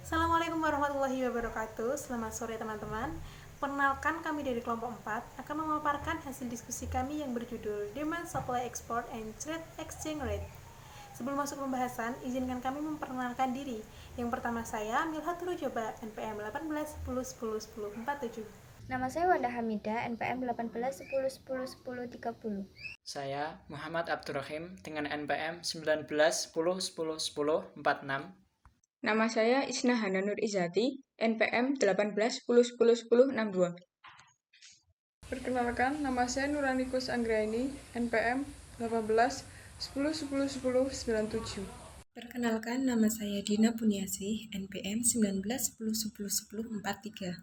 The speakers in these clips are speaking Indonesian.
Assalamualaikum warahmatullahi wabarakatuh. Selamat sore teman-teman. Perkenalkan, kami dari kelompok 4 akan memaparkan hasil diskusi kami yang berjudul Demand, Supply, Export, and Trade Exchange Rate. Sebelum masuk pembahasan, izinkan kami memperkenalkan diri. Yang pertama saya, Milhatul Joba, NPM 18 10 10 10 47. Nama saya Wanda Hamida, NPM 18 10 10 10 30. Saya Muhammad Abdurrahim dengan NPM 19 10 10 10 46. Nama saya Isna Hana Nur Izati, NPM 18 10 10 10 62. Perkenalkan, nama saya Nuranikus Anggraini, NPM 18 10 10 10 97. Perkenalkan, nama saya Dina Puniasih, NPM 19 10 10 10 43.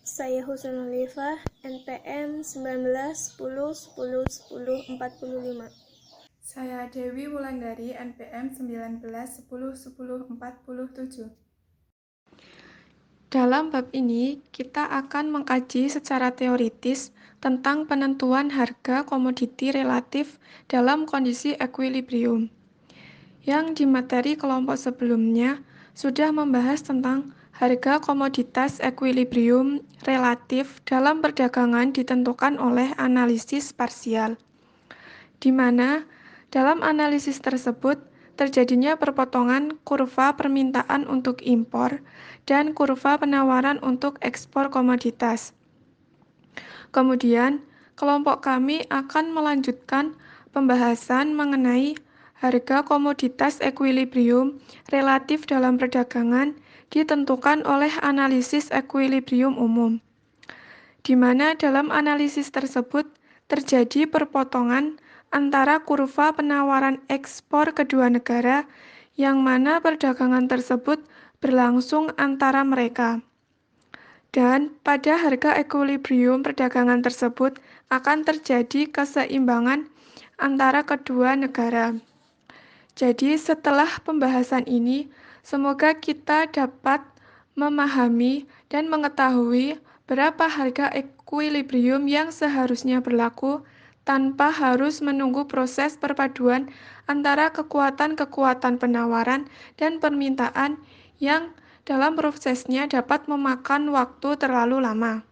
Saya Husnul Lifah, NPM 19 10 10 10 45. Saya Dewi Wulandari, NPM 19 10 10 47. Dalam bab ini, kita akan mengkaji secara teoritis tentang penentuan harga komoditi relatif dalam kondisi equilibrium. Yang di materi kelompok sebelumnya sudah membahas tentang harga komoditas equilibrium relatif dalam perdagangan ditentukan oleh analisis parsial, di mana dalam analisis tersebut terjadinya perpotongan kurva permintaan untuk impor dan kurva penawaran untuk ekspor komoditas. Kemudian, kelompok kami akan melanjutkan pembahasan mengenai harga komoditas equilibrium relatif dalam perdagangan ditentukan oleh analisis equilibrium umum, di mana dalam analisis tersebut terjadi perpotongan antara kurva penawaran ekspor kedua negara yang mana perdagangan tersebut berlangsung antara mereka. Dan pada harga equilibrium perdagangan tersebut akan terjadi keseimbangan antara kedua negara. Jadi setelah pembahasan ini, semoga kita dapat memahami dan mengetahui berapa harga equilibrium yang seharusnya berlaku tanpa harus menunggu proses perpaduan antara kekuatan-kekuatan penawaran dan permintaan yang dalam prosesnya dapat memakan waktu terlalu lama.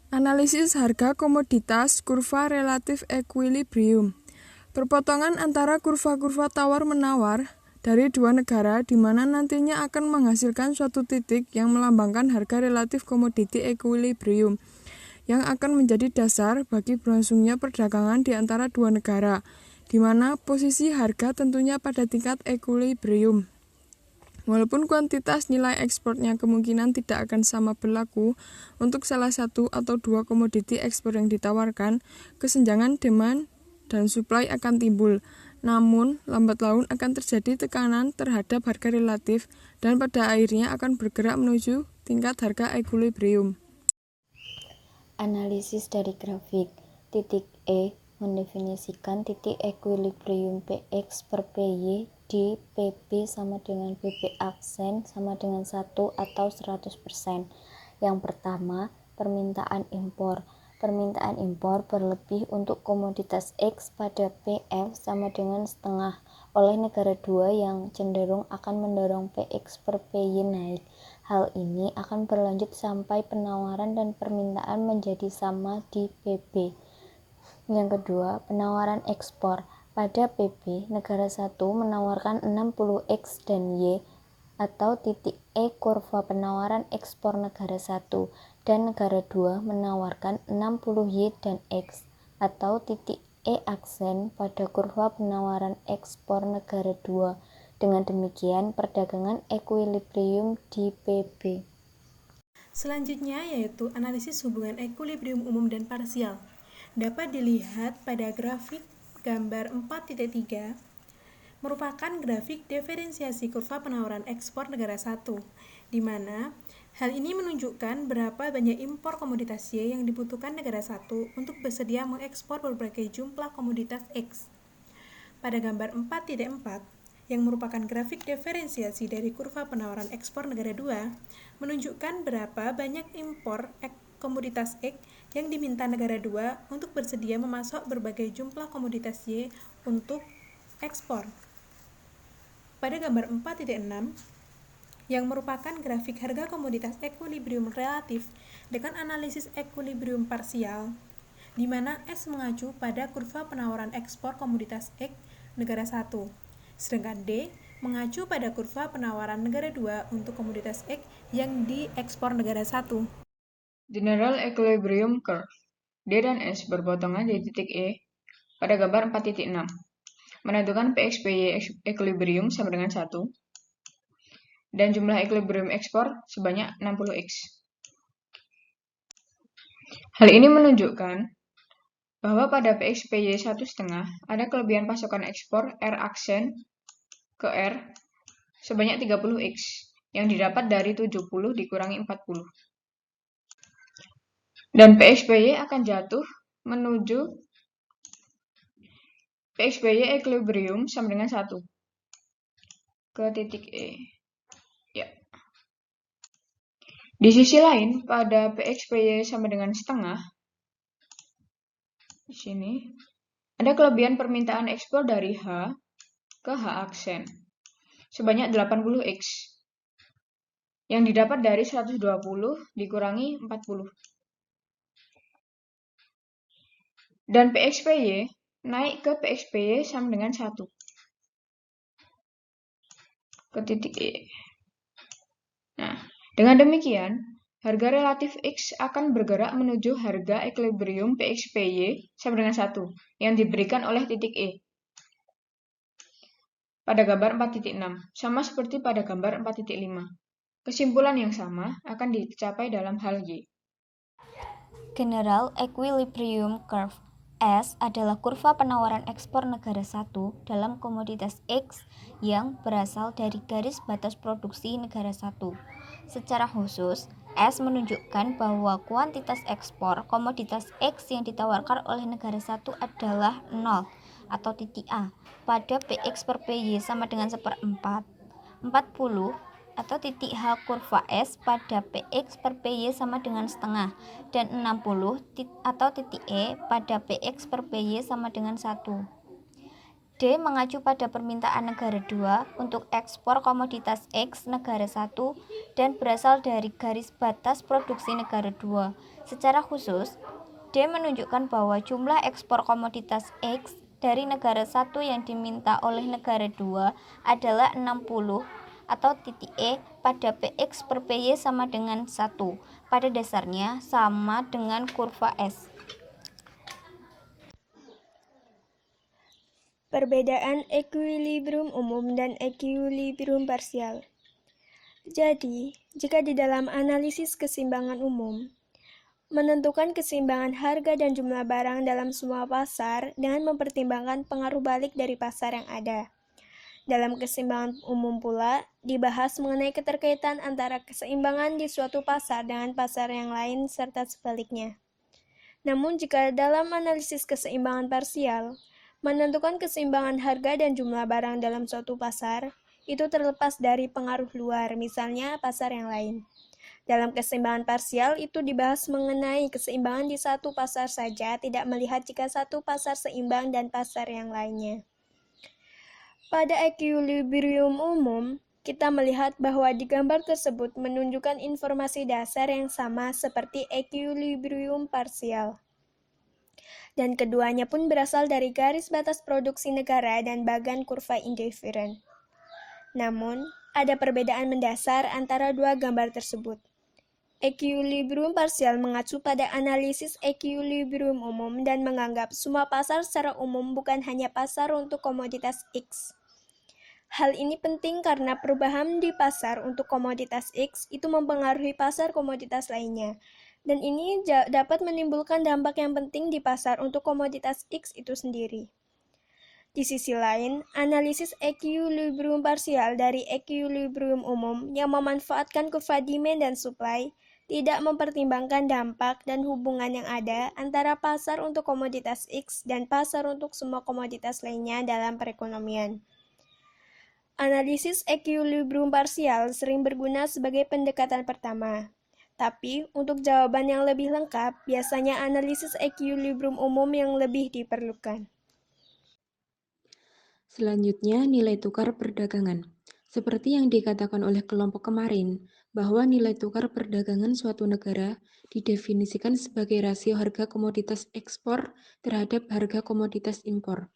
Analisis harga komoditas kurva relatif equilibrium. Perpotongan antara kurva-kurva tawar-menawar dari dua negara di mana nantinya akan menghasilkan suatu titik yang melambangkan harga relatif komoditi equilibrium yang akan menjadi dasar bagi berlangsungnya perdagangan di antara dua negara, di mana posisi harga tentunya pada tingkat equilibrium. Walaupun kuantitas nilai ekspornya kemungkinan tidak akan sama berlaku untuk salah satu atau dua komoditi ekspor yang ditawarkan, kesenjangan demand dan supply akan timbul. Namun, lambat laun akan terjadi tekanan terhadap harga relatif dan pada akhirnya akan bergerak menuju tingkat harga equilibrium. Analisis dari grafik. Titik E mendefinisikan titik equilibrium PX per PY di PP sama dengan PP aksen sama dengan 1 atau 100%. Yang pertama, permintaan impor. Permintaan impor berlebih untuk komoditas X pada PF sama dengan setengah oleh negara 2 yang cenderung akan mendorong PX per PY naik. Hal ini akan berlanjut sampai penawaran dan permintaan menjadi sama di PP. Yang kedua, penawaran ekspor. Pada PP, negara 1 menawarkan 60X dan Y atau titik E kurva penawaran ekspor negara 1 dan negara 2 menawarkan 60Y dan X atau titik E aksen pada kurva penawaran ekspor negara 2. Dengan demikian, perdagangan equilibrium di PP. Selanjutnya yaitu analisis hubungan equilibrium umum dan parsial. Dapat dilihat pada grafik gambar 4.3 merupakan grafik diferensiasi kurva penawaran ekspor negara 1, di mana hal ini menunjukkan berapa banyak impor komoditas Y yang dibutuhkan negara 1 untuk bersedia mengekspor berbagai jumlah komoditas X. Pada gambar 4.4 yang merupakan grafik diferensiasi dari kurva penawaran ekspor negara 2 menunjukkan berapa banyak impor komoditas X yang diminta negara 2 untuk bersedia memasok berbagai jumlah komoditas Y untuk ekspor. Pada gambar 4.6 yang merupakan grafik harga komoditas ekuilibrium relatif dengan analisis ekuilibrium parsial, di mana S mengacu pada kurva penawaran ekspor komoditas X negara 1, sedangkan D mengacu pada kurva penawaran negara 2 untuk komoditas X yang diekspor negara 1. General Equilibrium Curve. D dan S berpotongan di titik E pada gambar 4.6. Menentukan PXPY equilibrium sama dengan 1 dan jumlah equilibrium ekspor sebanyak 60X. Hal ini menunjukkan bahwa pada PXPY 1,5 ada kelebihan pasokan ekspor R aksen ke R sebanyak 30X yang didapat dari 70 dikurangi 40. Dan PXPY akan jatuh menuju PXPY equilibrium sama dengan 1 ke titik E. Ya. Di sisi lain, pada PXPY sama dengan setengah, di sini, ada kelebihan permintaan ekspor dari H ke H aksen sebanyak 80X yang didapat dari 120 dikurangi 40. Dan PXPY naik ke PXPY sama dengan 1 ke titik E. Nah, dengan demikian, harga relatif X akan bergerak menuju harga equilibrium PXPY sama dengan 1 yang diberikan oleh titik E pada gambar 4.6, sama seperti pada gambar 4.5. Kesimpulan yang sama akan dicapai dalam hal Y. General Equilibrium Curve S adalah kurva penawaran ekspor negara 1 dalam komoditas X yang berasal dari garis batas produksi negara 1. Secara khusus, S menunjukkan bahwa kuantitas ekspor komoditas X yang ditawarkan oleh negara 1 adalah 0 atau titik A pada PX per PY sama dengan 1/4, 40 atau titik H kurva S pada PX per PY sama dengan setengah, dan 60 atau titik E pada PX per PY sama dengan 1. D mengacu pada permintaan negara 2 untuk ekspor komoditas X negara 1 dan berasal dari garis batas produksi negara 2. Secara khusus, D menunjukkan bahwa jumlah ekspor komoditas X dari negara 1 yang diminta oleh negara 2 adalah 60 atau titik E pada PX per PY sama dengan 1. Pada dasarnya sama dengan kurva S. Perbedaan ekuilibrium umum dan ekuilibrium parsial. Jadi, jika di dalam analisis keseimbangan umum, menentukan keseimbangan harga dan jumlah barang dalam semua pasar dengan mempertimbangkan pengaruh balik dari pasar yang ada. Dalam keseimbangan umum pula, dibahas mengenai keterkaitan antara keseimbangan di suatu pasar dengan pasar yang lain serta sebaliknya. Namun jika dalam analisis keseimbangan parsial, menentukan keseimbangan harga dan jumlah barang dalam suatu pasar, itu terlepas dari pengaruh luar, misalnya pasar yang lain. Dalam keseimbangan parsial itu dibahas mengenai keseimbangan di satu pasar saja, tidak melihat jika satu pasar seimbang dan pasar yang lainnya. Pada ekuilibrium umum, kita melihat bahwa di gambar tersebut menunjukkan informasi dasar yang sama seperti ekuilibrium parsial. Dan keduanya pun berasal dari garis batas produksi negara dan bagan kurva indifferent. Namun, ada perbedaan mendasar antara dua gambar tersebut. Ekuilibrium parsial mengacu pada analisis ekuilibrium umum dan menganggap semua pasar secara umum bukan hanya pasar untuk komoditas X. Hal ini penting karena perubahan di pasar untuk komoditas X itu mempengaruhi pasar komoditas lainnya, dan ini dapat menimbulkan dampak yang penting di pasar untuk komoditas X itu sendiri. Di sisi lain, analisis ekuilibrium parsial dari ekuilibrium umum yang memanfaatkan kurva demand dan supply tidak mempertimbangkan dampak dan hubungan yang ada antara pasar untuk komoditas X dan pasar untuk semua komoditas lainnya dalam perekonomian. Analisis ekuilibrium parsial sering berguna sebagai pendekatan pertama. Tapi, untuk jawaban yang lebih lengkap, biasanya analisis ekuilibrium umum yang lebih diperlukan. Selanjutnya, nilai tukar perdagangan. Seperti yang dikatakan oleh kelompok kemarin, bahwa nilai tukar perdagangan suatu negara didefinisikan sebagai rasio harga komoditas ekspor terhadap harga komoditas impor.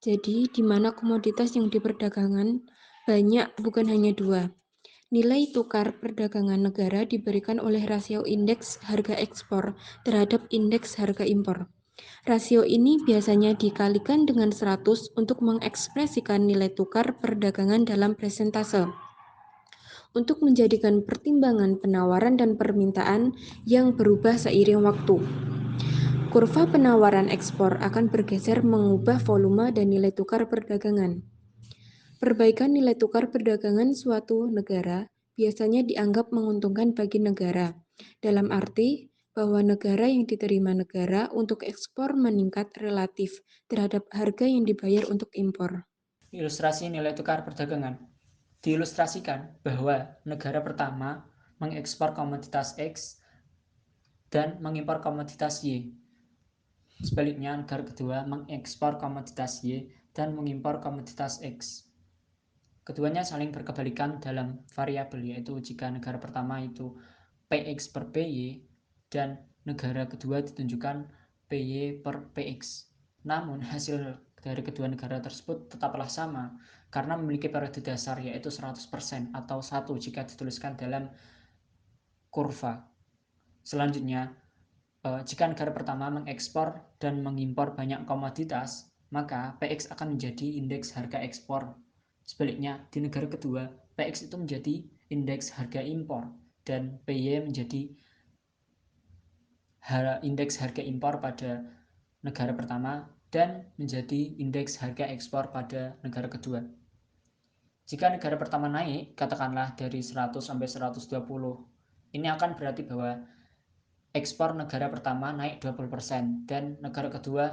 Jadi, di mana komoditas yang diperdagangkan banyak, bukan hanya dua. Nilai tukar perdagangan negara diberikan oleh rasio indeks harga ekspor terhadap indeks harga impor. Rasio ini biasanya dikalikan dengan 100 untuk mengekspresikan nilai tukar perdagangan dalam persentase. Untuk menjadikan pertimbangan penawaran dan permintaan yang berubah seiring waktu. Kurva penawaran ekspor akan bergeser mengubah volume dan nilai tukar perdagangan. Perbaikan nilai tukar perdagangan suatu negara biasanya dianggap menguntungkan bagi negara, dalam arti bahwa negara yang diterima negara untuk ekspor meningkat relatif terhadap harga yang dibayar untuk impor. Ilustrasi nilai tukar perdagangan. Diilustrasikan bahwa negara pertama mengekspor komoditas X dan mengimpor komoditas Y. Sebaliknya, negara kedua mengekspor komoditas Y dan mengimpor komoditas X. Keduanya saling berkebalikan dalam variabel, yaitu jika negara pertama itu PX per PY dan negara kedua ditunjukkan PY per PX. Namun hasil dari kedua negara tersebut tetaplah sama karena memiliki periode dasar yaitu 100% atau 1 jika dituliskan dalam kurva. Selanjutnya, jika negara pertama mengekspor dan mengimpor banyak komoditas, maka PX akan menjadi indeks harga ekspor. Sebaliknya, di negara kedua, PX itu menjadi indeks harga impor dan PY menjadi indeks harga impor pada negara pertama dan menjadi indeks harga ekspor pada negara kedua. Jika negara pertama naik, katakanlah dari 100 sampai 120, ini akan berarti bahwa ekspor negara pertama naik 20% dan negara kedua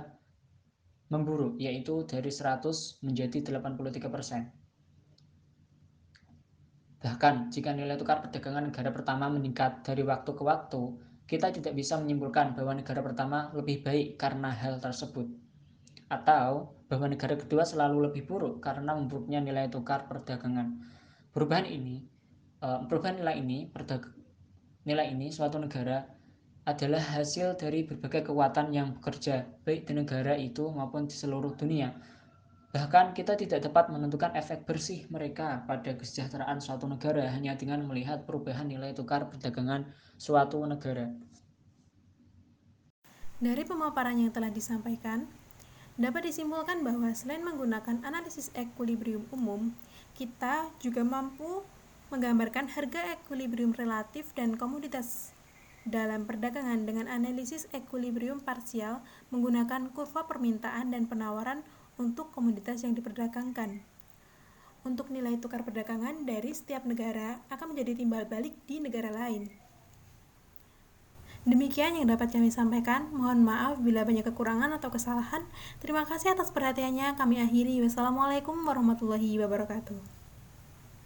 memburuk, yaitu dari 100 menjadi 83%. Bahkan, jika nilai tukar perdagangan negara pertama meningkat dari waktu ke waktu, kita tidak bisa menyimpulkan bahwa negara pertama lebih baik karena hal tersebut, atau bahwa negara kedua selalu lebih buruk karena memburuknya nilai tukar perdagangan. Perubahan nilai ini suatu negara adalah hasil dari berbagai kekuatan yang bekerja baik di negara itu maupun di seluruh dunia. Bahkan kita tidak dapat menentukan efek bersih mereka pada kesejahteraan suatu negara hanya dengan melihat perubahan nilai tukar perdagangan suatu negara. Dari pemaparan yang telah disampaikan, dapat disimpulkan bahwa selain menggunakan analisis ekuilibrium umum, kita juga mampu menggambarkan harga ekuilibrium relatif dan komoditas dalam perdagangan dengan analisis ekuilibrium parsial menggunakan kurva permintaan dan penawaran untuk komoditas yang diperdagangkan. Untuk nilai tukar perdagangan dari setiap negara akan menjadi timbal balik di negara lain. Demikian yang dapat kami sampaikan. Mohon maaf bila banyak kekurangan atau kesalahan. Terima kasih atas perhatiannya. Kami akhiri. Wassalamualaikum warahmatullahi wabarakatuh.